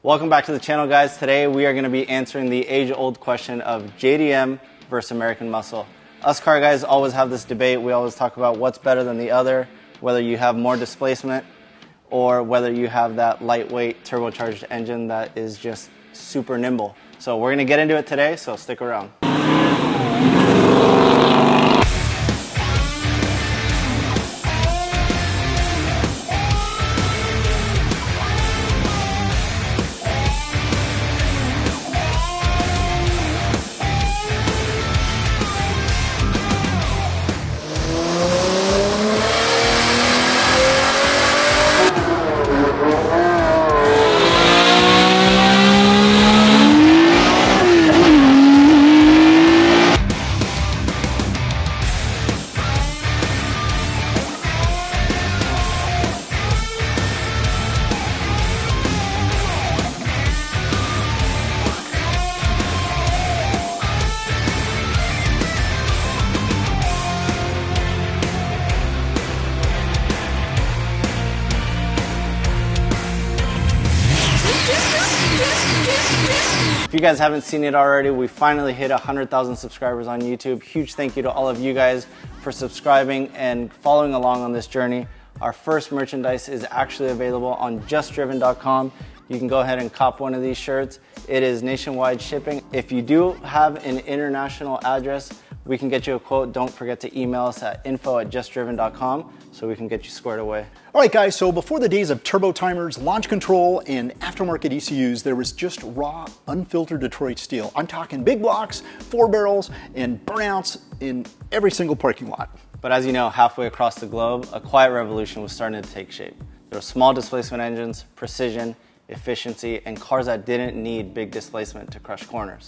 Welcome back to the channel, guys. Today we are going to be answering the age-old question of JDM versus American Muscle. Us car guys always have this debate. We always talk about what's better than the other, whether you have more displacement or whether you have that lightweight turbocharged engine that is just super nimble. So we're going to get into it today, so stick around. If you guys haven't seen it already, we finally hit 100,000 subscribers on YouTube. Huge thank you to all of you guys for subscribing and following along on this journey. Our first merchandise is actually available on justdriven.com. You can go ahead and cop one of these shirts. It is nationwide shipping. If you do have an international address, we can get you a quote. Don't forget to email us at info@justdriven.com so we can get you squared away. All right, guys, so before the days of turbo timers, launch control, and aftermarket ECUs, there was just raw, unfiltered Detroit steel. I'm talking big blocks, 4 barrels, and burnouts in every single parking lot. But as you know, halfway across the globe, a quiet revolution was starting to take shape. There were small displacement engines, precision, efficiency, and cars that didn't need big displacement to crush corners.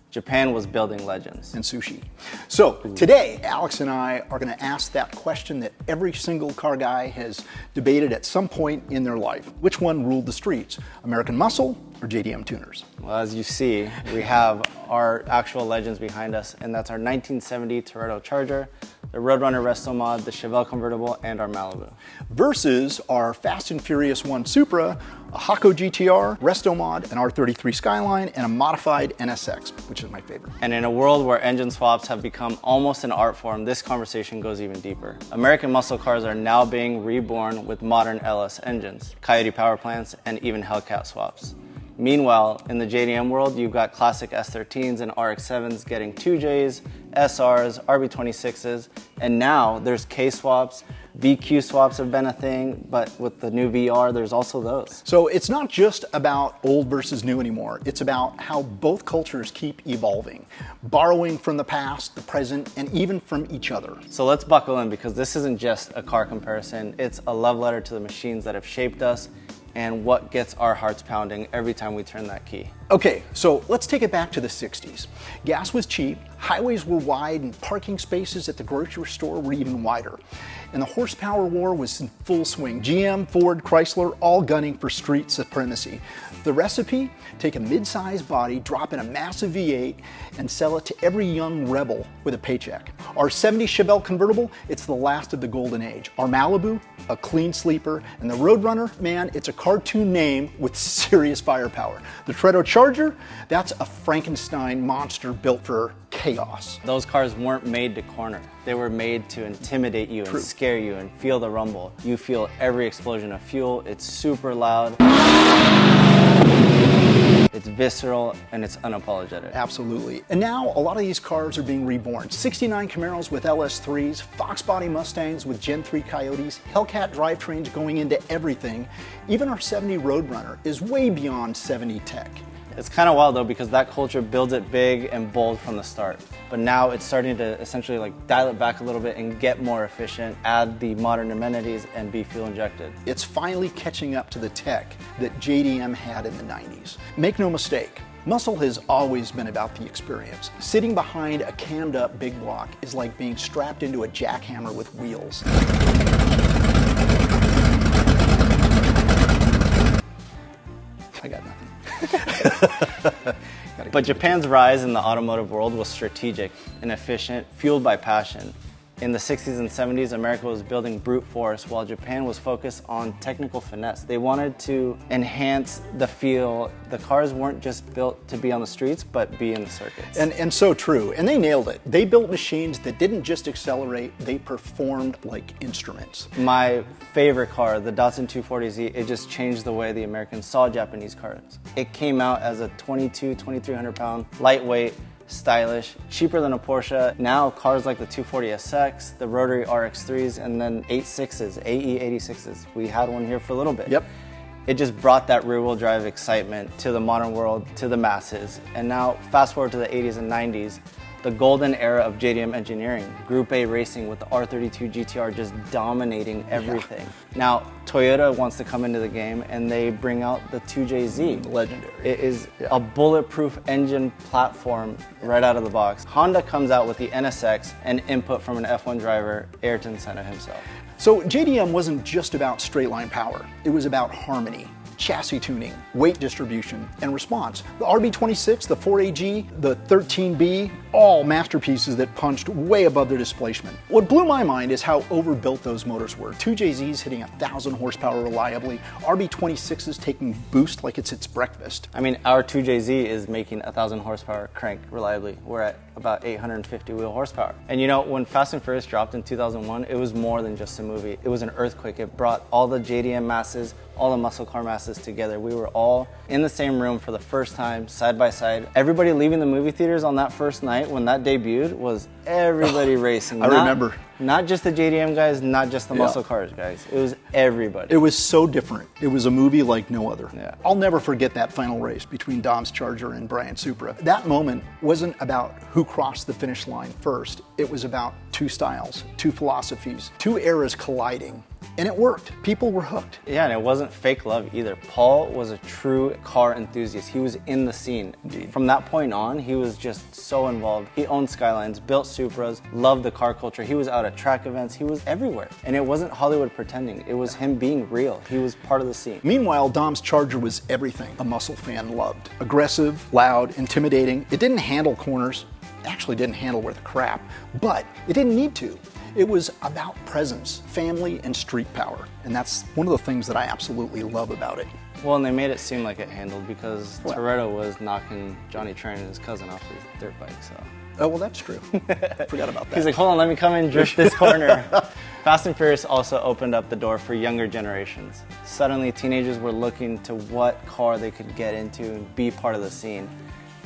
Japan was building legends. And sushi. So today, Alex and I are going to ask that question that every single car guy has debated at some point in their life. Which one ruled the streets, American Muscle or JDM tuners? Well, as you see, we have our actual legends behind us, and that's our 1970 Toretto Charger, the Roadrunner Resto Mod, the Chevelle convertible, and our Malibu. Versus our Fast and Furious 1 Supra, a Hako GTR, Resto Mod, an R33 Skyline, and a modified NSX, which is my favorite. And in a world where engine swaps have become almost an art form, this conversation goes even deeper. American muscle cars are now being reborn with modern LS engines, Coyote power plants, and even Hellcat swaps. Meanwhile, in the JDM world, you've got classic S13s and RX-7s getting 2Js, SRs, RB26s, and now there's K-swaps. VQ swaps have been a thing, but with the new VR, there's also those. So it's not just about old versus new anymore. It's about how both cultures keep evolving, borrowing from the past, the present, and even from each other. So let's buckle in, because this isn't just a car comparison. It's a love letter to the machines that have shaped us and what gets our hearts pounding every time we turn that key. Okay, so let's take it back to the 60s. Gas was cheap, highways were wide, and parking spaces at the grocery store were even wider. And the horsepower war was in full swing. GM, Ford, Chrysler, all gunning for street supremacy. The recipe? Take a mid-sized body, drop in a massive V8, and sell it to every young rebel with a paycheck. Our 70 Chevelle convertible, it's the last of the golden age. Our Malibu, a clean sleeper, and the Roadrunner, man, it's a cartoon name with serious firepower. The Toretto Charger, that's a Frankenstein monster built for chaos. Those cars weren't made to corner. They were made to intimidate you and scare you and feel the rumble. You feel every explosion of fuel. It's super loud. It's visceral, and it's unapologetic. Absolutely. And now a lot of these cars are being reborn. 69 Camaros with LS3s, Fox body Mustangs with Gen 3 Coyotes, Hellcat drivetrains going into everything. Even our 70 Roadrunner is way beyond 70 tech. It's kind of wild though, because that culture builds it big and bold from the start. But now it's starting to essentially like dial it back a little bit and get more efficient, add the modern amenities, and be fuel injected. It's finally catching up to the tech that JDM had in the 90s. Make no mistake, muscle has always been about the experience. Sitting behind a cammed up big block is like being strapped into a jackhammer with wheels. I got nothing. But Japan's rise in the automotive world was strategic and efficient, fueled by passion. In the 60s and 70s, America was building brute force while Japan was focused on technical finesse. They wanted to enhance the feel. The cars weren't just built to be on the streets, but be in the circuits. And so true. And they nailed it. They built machines that didn't just accelerate, they performed like instruments. My favorite car, the Datsun 240Z, it just changed the way the Americans saw Japanese cars. It came out as a 2,300 pound, lightweight, stylish, cheaper than a Porsche. Now cars like the 240SX, the rotary RX3s, and then 86s, AE86s. We had one here for a little bit. Yep. It just brought that rear-wheel drive excitement to the modern world, to the masses. And now, fast forward to the 80s and 90s, the golden era of JDM engineering, Group A racing with the R32 GTR just dominating everything. Yeah. Now, Toyota wants to come into the game and they bring out the 2JZ. Legendary. It is a bulletproof engine platform right out of the box. Honda comes out with the NSX and input from an F1 driver, Ayrton Senna himself. So JDM wasn't just about straight line power, it was about harmony, chassis tuning, weight distribution, and response. The RB26, the 4AG, the 13B, all masterpieces that punched way above their displacement. What blew my mind is how overbuilt those motors were. 2JZs hitting 1,000 horsepower reliably, RB26s taking boost like it's its breakfast. I mean, our 2JZ is making 1,000 horsepower crank reliably. We're at about 850 wheel horsepower. And you know, when Fast and Furious dropped in 2001, it was more than just a movie. It was an earthquake. It brought all the JDM masses, all the muscle car masses together. We were all in the same room for the first time, side by side. Everybody leaving the movie theaters on that first night when that debuted was everybody racing. I remember. Not just the JDM guys, not just the muscle cars guys. It was everybody. It was so different. It was a movie like no other. Yeah. I'll never forget that final race between Dom's Charger and Brian Supra. That moment wasn't about who crossed the finish line first. It was about two styles, two philosophies, two eras colliding. And it worked. People were hooked. Yeah, and it wasn't fake love either. Paul was a true car enthusiast. He was in the scene. Indeed. From that point on, he was just so involved. He owned Skylines, built Supras, loved the car culture. He was out at track events. He was everywhere. And it wasn't Hollywood pretending. It was him being real. He was part of the scene. Meanwhile, Dom's Charger was everything a muscle fan loved. Aggressive, loud, intimidating. It didn't handle corners. Actually didn't handle worth crap, but it didn't need to. It was about presence, family, and street power. And that's one of the things that I absolutely love about it. Well, and they made it seem like it handled because Toretto was knocking Johnny Tran and his cousin off his dirt bike, so. Oh, well, that's true. Forgot about that. He's like, hold on, let me come and drift this corner. Fast and Furious also opened up the door for younger generations. Suddenly, teenagers were looking to what car they could get into and be part of the scene.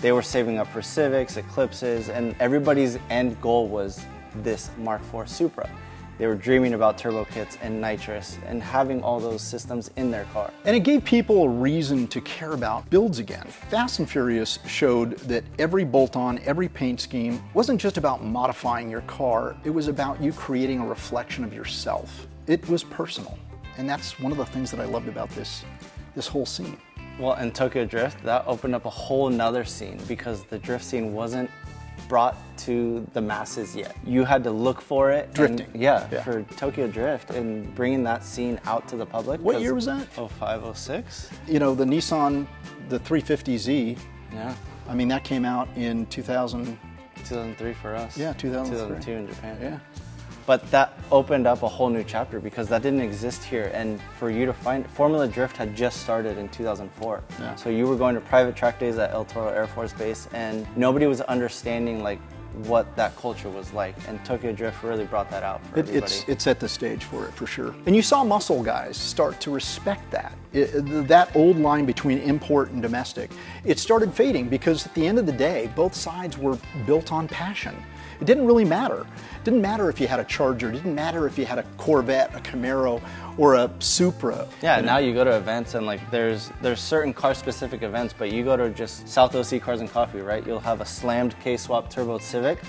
They were saving up for Civics, Eclipses, and everybody's end goal was this Mark IV Supra. They were dreaming about turbo kits and nitrous and having all those systems in their car. And it gave people a reason to care about builds again. Fast and Furious showed that every bolt-on, every paint scheme wasn't just about modifying your car, it was about you creating a reflection of yourself. It was personal. And that's one of the things that I loved about this whole scene. Well, and Tokyo Drift, that opened up a whole nother scene because the drift scene wasn't brought to the masses yet. You had to look for it. Drifting. Yeah, for Tokyo Drift and bringing that scene out to the public. What year was that? 05, 06. You know, the Nissan, the 350Z, Yeah. I mean, that came out in 2000. 2003 for us. Yeah, 2003. 2002 in Japan. Yeah. But that opened up a whole new chapter because that didn't exist here. And for you to find, Formula Drift had just started in 2004. Yeah. So you were going to private track days at El Toro Air Force Base and nobody was understanding like what that culture was like. And Tokyo Drift really brought that out for everybody. It set the stage for it, for sure. And you saw muscle guys start to respect that. That old line between import and domestic, it started fading because at the end of the day, both sides were built on passion. It didn't really matter. It didn't matter if you had a Charger. It didn't matter if you had a Corvette, a Camaro, or a Supra. Yeah, now you go to events and like there's certain car-specific events, but you go to just South OC Cars and Coffee, right? You'll have a slammed K-swap turbo Civic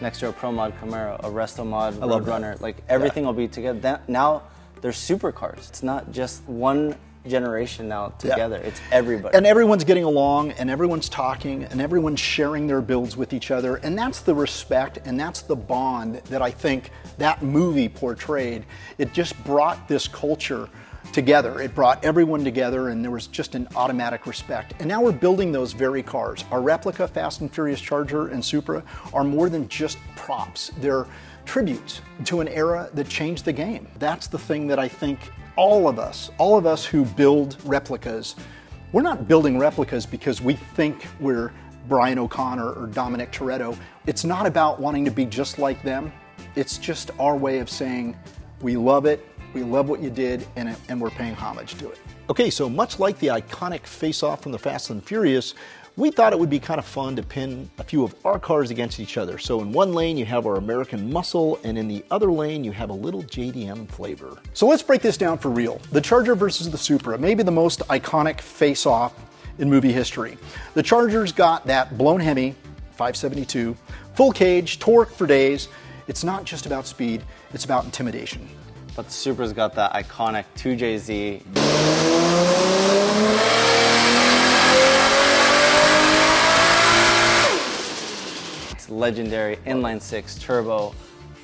next to a Pro Mod Camaro, a Resto Mod Roadrunner. Like everything will be together. Now there's supercars. It's not just one generation now together. It's everybody. And everyone's getting along, and everyone's talking, and everyone's sharing their builds with each other, and that's the respect, and that's the bond that I think that movie portrayed. It just brought this culture together. It brought everyone together, and there was just an automatic respect. And now we're building those very cars. Our replica Fast and Furious Charger and Supra are more than just props. They're tributes to an era that changed the game. That's the thing that I think all of us who build replicas, we're not building replicas because we think we're Brian O'Connor or Dominic Toretto. It's not about wanting to be just like them. It's just our way of saying, we love it, we love what you did, and we're paying homage to it. Okay, so much like the iconic face-off from the Fast and Furious, we thought it would be kind of fun to pin a few of our cars against each other. So in one lane you have our American muscle, and in the other lane you have a little JDM flavor. So let's break this down for real. The Charger versus the Supra, maybe the most iconic face-off in movie history. The Charger's got that blown Hemi, 572, full cage, torque for days. It's not just about speed, it's about intimidation. But the Supra's got that iconic 2JZ. It's legendary inline-6 turbo,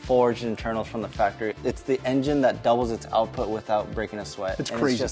forged internals from the factory. It's the engine that doubles its output without breaking a sweat. It's crazy.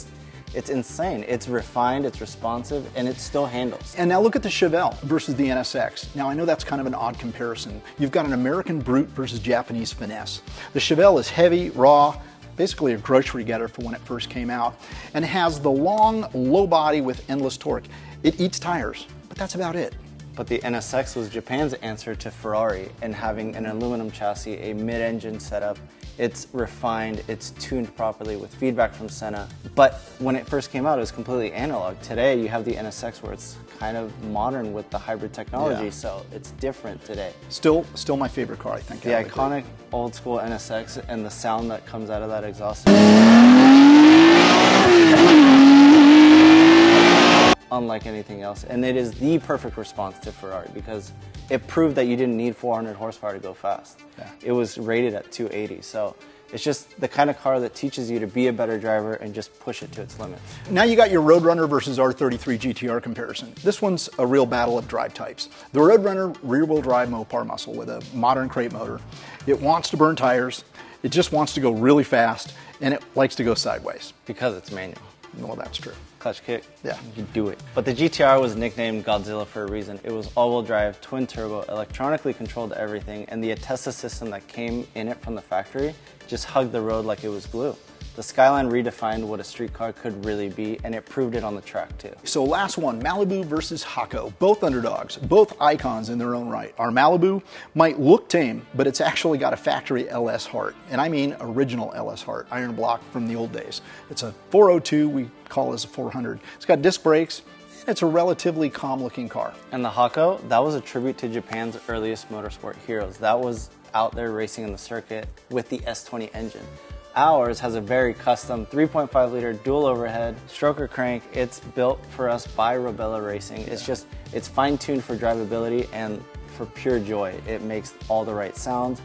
It's insane. It's refined, it's responsive, and it still handles. And now look at the Chevelle versus the NSX. Now I know that's kind of an odd comparison. You've got an American brute versus Japanese finesse. The Chevelle is heavy, raw, basically a grocery getter for when it first came out, and has the long, low body with endless torque. It eats tires, but that's about it. But the NSX was Japan's answer to Ferrari in having an aluminum chassis, a mid-engine setup. It's refined, it's tuned properly with feedback from Senna. But when it first came out, it was completely analog. Today, you have the NSX where it's kind of modern with the hybrid technology, so it's different today. Still my favorite car, I think. The iconic old school NSX and the sound that comes out of that exhaust. Unlike anything else, and it is the perfect response to Ferrari because it proved that you didn't need 400 horsepower to go fast. Yeah. It was rated at 280, so it's just the kind of car that teaches you to be a better driver and just push it to its limits. Now you got your Roadrunner versus R33 GTR comparison. This one's a real battle of drive types. The Roadrunner rear-wheel drive Mopar muscle with a modern crate motor. It wants to burn tires, it just wants to go really fast, and it likes to go sideways. Because it's manual. Well, that's true. Clutch kick, Yeah. you do it. But the GTR was nicknamed Godzilla for a reason. It was all-wheel drive, twin turbo, electronically controlled everything, and the Attesta system that came in it from the factory just hugged the road like it was glue. The Skyline redefined what a street car could really be, and it proved it on the track too. So last one, Malibu versus Hako. Both underdogs, both icons in their own right. Our Malibu might look tame, but it's actually got a factory LS heart. And I mean original LS heart, iron block from the old days. It's a 402, we call this a 400. It's got disc brakes, and it's a relatively calm looking car. And the Hako, that was a tribute to Japan's earliest motorsport heroes. That was out there racing in the circuit with the S20 engine. Ours has a very custom 3.5 liter dual overhead stroker crank. It's built for us by Robella Racing. It's fine tuned for drivability and for pure joy. It makes all the right sounds.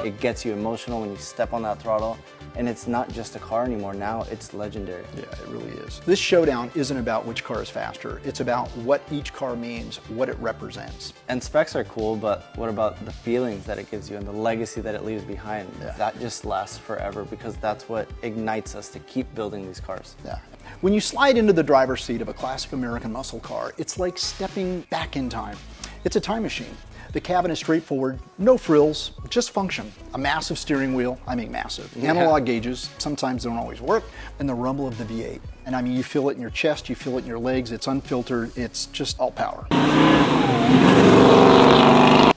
It gets you emotional when you step on that throttle, and it's not just a car anymore. Now it's legendary. Yeah, it really is. This showdown isn't about which car is faster. It's about what each car means, what it represents. And specs are cool, but what about the feelings that it gives you and the legacy that it leaves behind? Yeah. That just lasts forever because that's what ignites us to keep building these cars. Yeah. When you slide into the driver's seat of a classic American muscle car, it's like stepping back in time. It's a time machine. The cabin is straightforward, no frills, just function. A massive steering wheel, I mean massive. Analog gauges, sometimes don't always work, and the rumble of the V8. And I mean, you feel it in your chest, you feel it in your legs, it's unfiltered, it's just all power.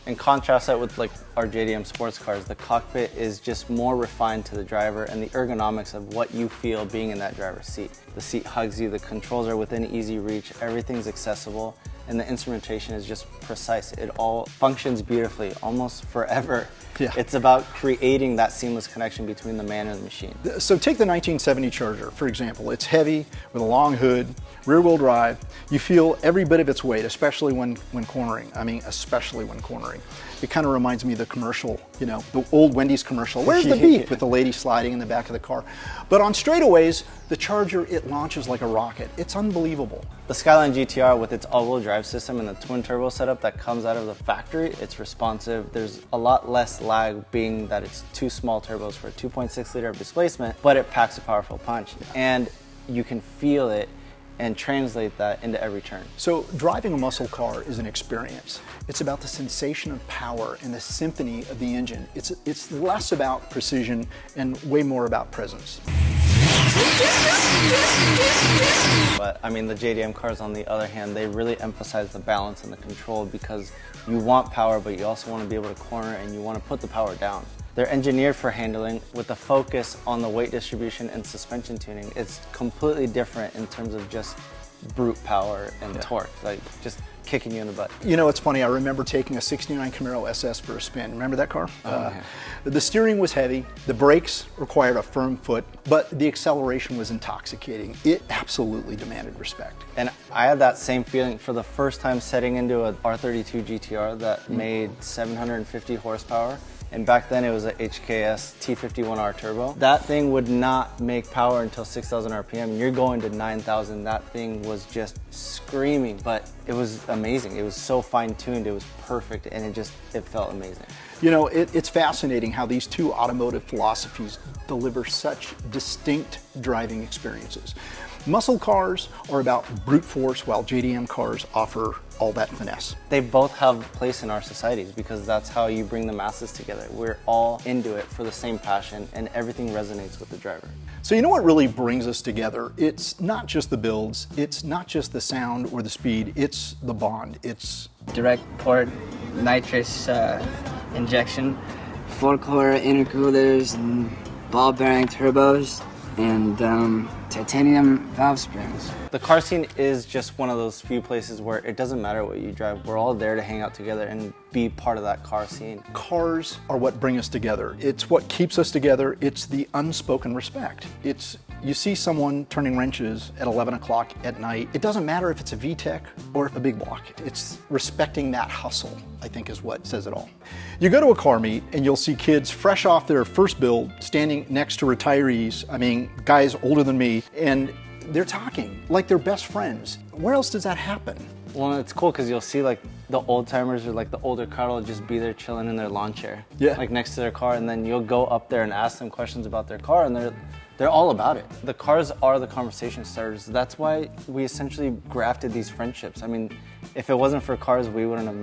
And contrast that with like our JDM sports cars, the cockpit is just more refined to the driver and the ergonomics of what you feel being in that driver's seat. The seat hugs you, the controls are within easy reach, everything's accessible. and the instrumentation is just precise. It all functions beautifully, almost forever. Yeah. It's about creating that seamless connection between the man and the machine. So take the 1970 Charger, for example. It's heavy with a long hood, rear-wheel drive. You feel every bit of its weight, especially when cornering. I mean, especially when cornering. It kind of reminds me of the commercial, you know, the old Wendy's commercial. Where's the beef? With the lady sliding in the back of the car. But on straightaways, the Charger, it launches like a rocket. It's unbelievable. The Skyline GTR with its all-wheel drive system and the twin turbo setup that comes out of the factory, it's responsive. There's a lot less lag, being that it's two small turbos for a 2.6 liter displacement, but it packs a powerful punch. And you can feel it and translate that into every turn. So driving a muscle car is an experience. It's about the sensation of power and the symphony of the engine. It's less about precision and way more about presence. But I mean, the JDM cars, on the other hand, they really emphasize the balance and the control, because you want power, but you also want to be able to corner and you want to put the power down. They're engineered for handling with a focus on the weight distribution and suspension tuning. It's completely different in terms of just brute power and torque, like just kicking you in the butt. You know, it's funny, I remember taking a 69 Camaro SS for a spin. Remember that car? Yeah. The steering was heavy, the brakes required a firm foot, but the acceleration was intoxicating. It absolutely demanded respect. And I had that same feeling for the first time setting into an R32 GTR that made 750 horsepower. And back then it was a HKS T51R turbo. That thing would not make power until 6,000 RPM. You're going to 9,000. That thing was just screaming, but it was amazing. It was so fine-tuned, it was perfect, and it felt amazing. You know, it's fascinating how these two automotive philosophies deliver such distinct driving experiences. Muscle cars are about brute force, while JDM cars offer all that finesse. They both have a place in our societies, because that's how you bring the masses together. We're all into it for the same passion, and everything resonates with the driver. So you know what really brings us together? It's not just the builds, it's not just the sound or the speed, it's the bond. It's direct port nitrous injection, 4-core intercoolers, and ball bearing turbos, and titanium valve springs. The car scene is just one of those few places where it doesn't matter what you drive. We're all there to hang out together and be part of that car scene. Cars are what bring us together. It's what keeps us together. It's the unspoken respect. You see someone turning wrenches at 11 o'clock at night. It doesn't matter if it's a VTEC or a big block. It's respecting that hustle, I think, is what says it all. You go to a car meet and you'll see kids fresh off their first build standing next to retirees, I mean, guys older than me, and they're talking like they're best friends. Where else does that happen? Well, it's cool because you'll see like the old timers or like the older crowd will just be there chilling in their lawn chair, like next to their car, and then you'll go up there and ask them questions about their car, and they're all about it. The cars are the conversation starters. That's why we essentially grafted these friendships. I mean, if it wasn't for cars, we wouldn't have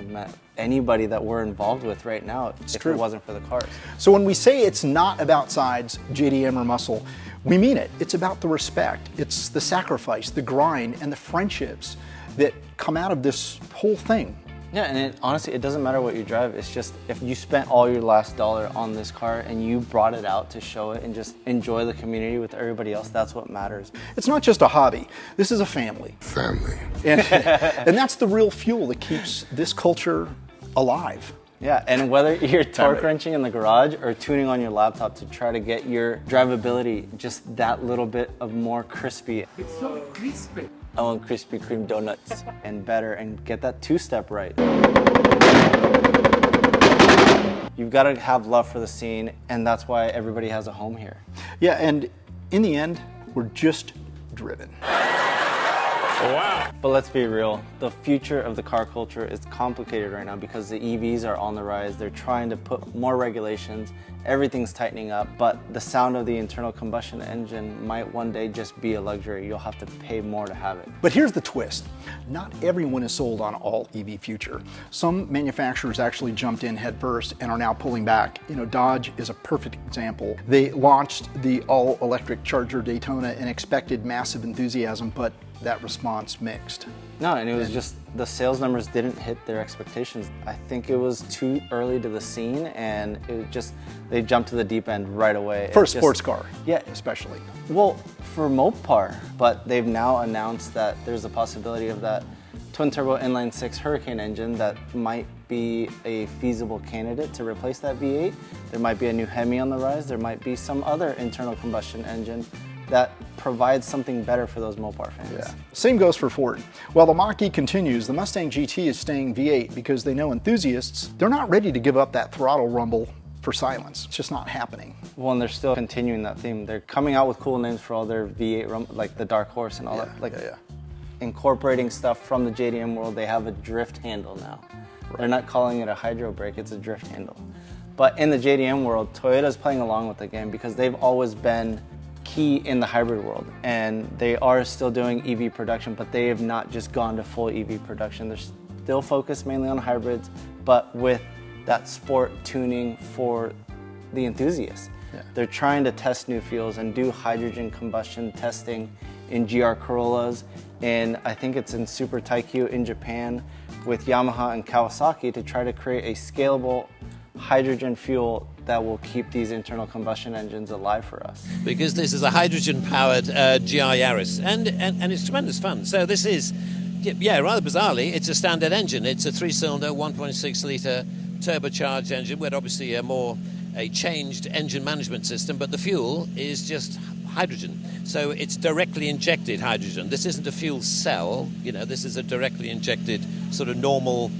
met anybody that we're involved with right now if it wasn't for the cars. So when we say it's not about sides, JDM or muscle, we mean it. It's about the respect. It's the sacrifice, the grind, and the friendships that come out of this whole thing. Yeah, and honestly, it doesn't matter what you drive. It's just if you spent all your last dollar on this car and you brought it out to show it and just enjoy the community with everybody else, that's what matters. It's not just a hobby. This is a family. And that's the real fuel that keeps this culture alive. Yeah, and whether you're torque wrenching in the garage or tuning on your laptop to try to get your drivability just that little bit of more crispy. It's so crispy. I want Krispy Kreme donuts and better, and get that two-step right. You've got to have love for the scene, and that's why everybody has a home here. Yeah, and in the end, we're just driven. Wow. But let's be real, the future of the car culture is complicated right now because the EVs are on the rise. They're trying to put more regulations. Everything's tightening up, but the sound of the internal combustion engine might one day just be a luxury. You'll have to pay more to have it. But here's the twist. Not everyone is sold on all EV future. Some manufacturers actually jumped in headfirst and are now pulling back. You know, Dodge is a perfect example. They launched the all-electric Charger Daytona and expected massive enthusiasm, but that response mixed. No, and it was just the sales numbers didn't hit their expectations. I think it was too early to the scene, and they jumped to the deep end right away. For a sports car, yeah, especially. Well, for Mopar, but they've now announced that there's a possibility of that twin turbo inline 6 Hurricane engine that might be a feasible candidate to replace that V8. There might be a new Hemi on the rise. There might be some other internal combustion engine that provides something better for those Mopar fans. Yeah. Same goes for Ford. While the Mach-E continues, the Mustang GT is staying V8 because they know enthusiasts, they're not ready to give up that throttle rumble for silence. It's just not happening. Well, and they're still continuing that theme. They're coming out with cool names for all their V8, like the Dark Horse and all that. Like incorporating stuff from the JDM world. They have a drift handle now. Right. They're not calling it a hydro brake, it's a drift handle. But in the JDM world, Toyota's playing along with the game because they've always been key in the hybrid world, and they are still doing EV production, but they have not just gone to full EV production. They're still focused mainly on hybrids, but with that sport tuning for the enthusiasts. Yeah. They're trying to test new fuels and do hydrogen combustion testing in GR Corollas, and I think it's in Super Taikyu in Japan with Yamaha and Kawasaki to try to create a scalable hydrogen fuel that will keep these internal combustion engines alive for us. Because this is a hydrogen-powered GR Yaris, and it's tremendous fun. So this is, yeah, rather bizarrely, it's a standard engine. It's a 3-cylinder, 1.6-litre turbocharged engine with obviously a changed engine management system, but the fuel is just hydrogen. So it's directly injected hydrogen. This isn't a fuel cell, you know, this is a directly injected sort of normal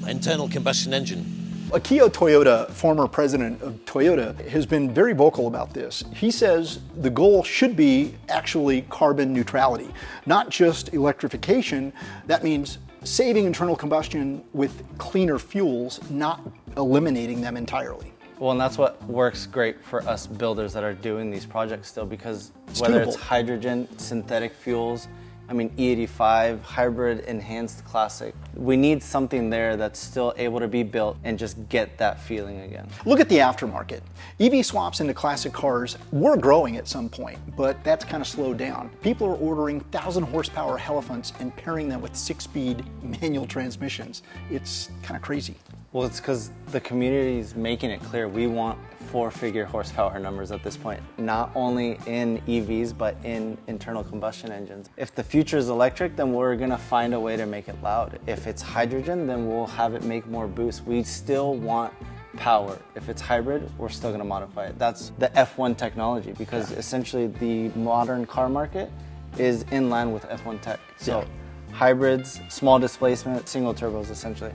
internal combustion engine. Akio Toyoda, former president of Toyota, has been very vocal about this. He says the goal should be actually carbon neutrality, not just electrification. That means saving internal combustion with cleaner fuels, not eliminating them entirely. Well, and that's what works great for us builders that are doing these projects still, because whether it's hydrogen, synthetic fuels, I mean, E85, hybrid, enhanced classic. We need something there that's still able to be built and just get that feeling again. Look at the aftermarket. EV swaps into classic cars were growing at some point, but that's kind of slowed down. People are ordering 1,000 horsepower Elephants and pairing them with 6-speed manual transmissions. It's kind of crazy. Well, it's because the community's making it clear we want 4-figure horsepower numbers at this point, not only in EVs, but in internal combustion engines. If the future is electric, then we're gonna find a way to make it loud. If it's hydrogen, then we'll have it make more boost. We still want power. If it's hybrid, we're still gonna modify it. That's the F1 technology, because essentially the modern car market is in line with F1 tech. So hybrids, small displacement, single turbos essentially.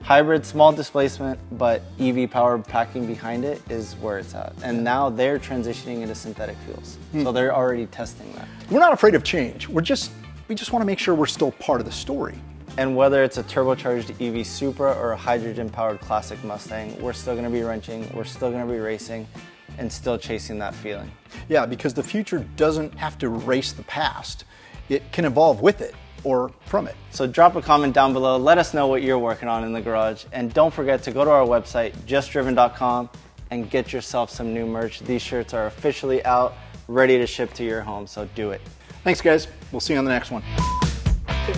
Hybrid, small displacement, but EV power packing behind it is where it's at. And now they're transitioning into synthetic fuels. So they're already testing that. We're not afraid of change. We just want to make sure we're still part of the story. And whether it's a turbocharged EV Supra or a hydrogen-powered classic Mustang, we're still gonna be wrenching, we're still gonna be racing, and still chasing that feeling. Yeah, because the future doesn't have to race the past. It can evolve with it or from it. So drop a comment down below, let us know what you're working on in the garage, and don't forget to go to our website, justdriven.com, and get yourself some new merch. These shirts are officially out, ready to ship to your home, so do it. Thanks, guys. We'll see you on the next one.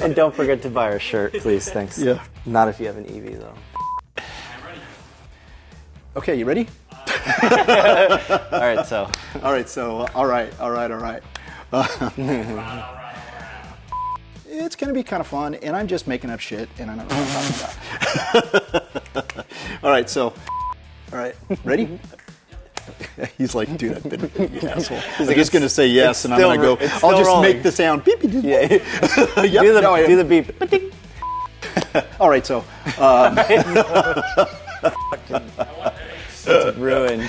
And don't forget to buy our shirt, please. Thanks. Yeah. Not if you have an EV, though. I'm ready. Okay, you ready? All right, so. All right. It's going to be kind of fun, and I'm just making up shit, and I don't know what I'm talking about. All right, ready? He's like, dude, I've been an asshole. I'm just going to say yes, and I'm going to go, I'll just rolling. Make the sound. Beep, beep, beep. Yeah. Yep. Do the beep. All right, so. It's ruined.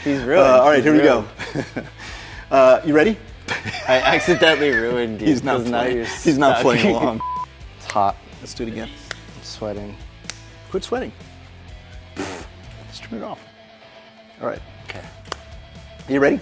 He's ruined. All right, here we go. You ready? I accidentally ruined you. He's not playing along. It's hot. Let's do it again. I'm sweating. Quit sweating. Let's turn it off. All right. Okay. You ready?